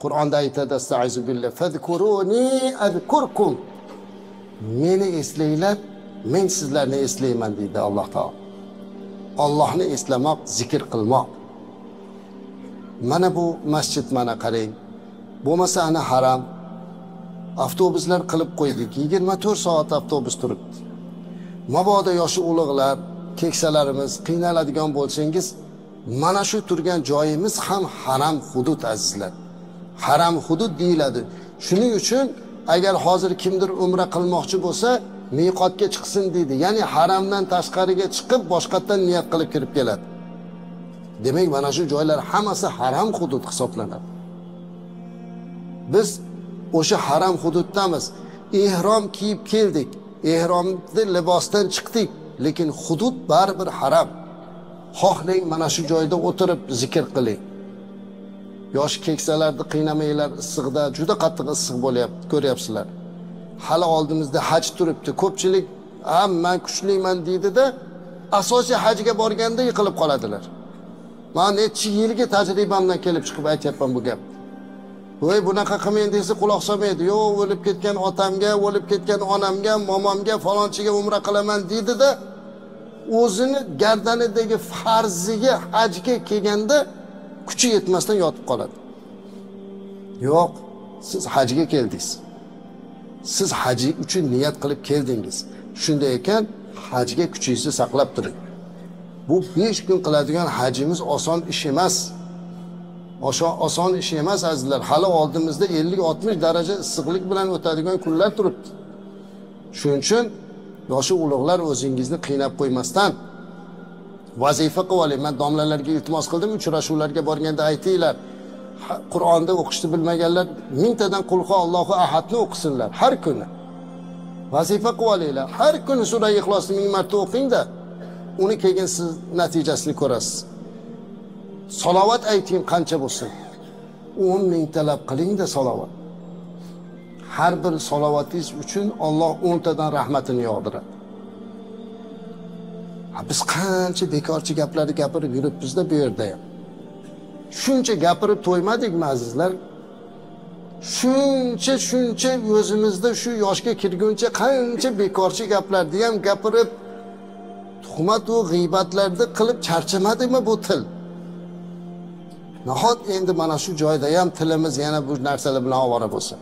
Qur'onda aytadi: "Astaizu billah fazkuruni azkurkum." Meni eslanglar, men sizlarni eslayman deydi Alloh taolo. Allohni eslamoq, zikr qilmoq. Mana bu masjid, mana qarang. Bo'lmasa ana haram. Avtobuslar qilib qo'ydik. 24 soat avtobus turibdi. Mabodo yoshi ulug'lar, keksalarimiz qiynaladigan bo'lsangiz, mana shu turgan joyimiz ham haram hudud azizlar. Haram hudud deyiladi. Shuning uchun agar hozir kimdir umra qilmoqchi bo'lsa, miqotga chiqsin deydi. Ya'ni haramdan tashqariga chiqib boshqatdan niyat qilib kirib keladi. Demak, mana shu joylar hammasi haram hudud hisoblanadi. Biz o'sha haram hududdamiz. Ihrom kiyib keldik. Ihromni libosdan chiqdik, lekin hudud baribir haram. Xohlang mana shu joyda o'tirib zikr qiling. Yosh keksalarni qiynamanglar, issiqda juda qattiq issiq bo'lyapti, ko'ryapsizlar. Hali oldimizda haj turibdi. Ko'pchilik men kuchliman deydi-da, asosiy hajga borganda yiqilib qoladilar. Men necha yilga tajribamdan kelib chiqib aytyapman bu gapni. Voy, bunaqa qilmang desa quloq solmaydi. Yo'q, o'lib ketgan otamga, o'lib ketgan onamga, momamga, falonchiga umra qilaman deydi-da, o'zini gardanidagi farziga hajga kelganda kuchi yetmasdan yotib qoladi. Yo'q, siz hajga keldingiz. Siz haji uchun niyat qilib keldingiz. Shunday ekan, hajga kuchingizni saqlab turing. Bu 5 kun qiladigan hajimiz oson ish emas. Oson ish emas azizlar. Hali oldimizda 50-60 daraja issiqlik bilan o'tadigan kunlar turibdi. Shuning uchun yoshi ulug'lar o'zingizni qiynab qo'ymasdan vazifa qilib oling. Men domlalarga iltimos qildim, uchrashuvlarga borganda aytinglar. Qur'onni o'qishni bilmaganlar 1000 tadan qulhu Allohu ahadni o'qisinlar har kuni. Vazifa qilib olinglar. Har kuni sura Ixlosni 1000 marta o'qing-da, uni keyin siz natijasini ko'rasiz. Salovat ayting qancha bo'lsin. 10 ming talab qiling-da salovat. Har bir salovatingiz uchun Alloh 10 tadan rahmatini yog'diradi. Biz qancha bekorchi gaplarni gapirib yuribmiz-da bu yerda ham. Shuncha gapirib to'ymadikmi azizlar? Shuncha o'zimizda shu yoshga kirguncha qancha bekorchi gaplarni ham gapirib, tuhmat va g'iybatlarni qilib charchamadimi bu til? Nahot endi mana shu joyda ham tilimiz yana bu narsalar bilan ovora bo'lsa.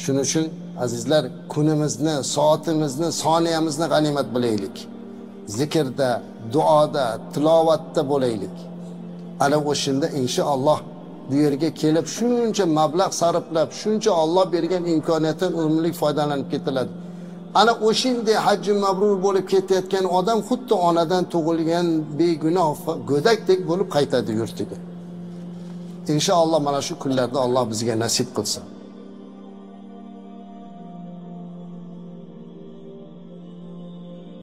Shuning uchun azizlar, kunimizni, soatimizni, soniyamizni g'animat bilaylik. Zikrda, duoda, tilovatda bo'laylik. Ana o'shanda inshaalloh bu yerga kelib shuncha mablag' sarflab, shuncha Alloh bergan imkoniyatdan unumli foydalanib ketiladi. Ana o'shinday hajji mabrur bo'lib ketayotgan odam xuddi onadan tug'ilgan begunoh go'dakdek bo'lib qaytadi yurtiga. İnşallah mana shu kunlarda Alloh bizga nasib qilsin.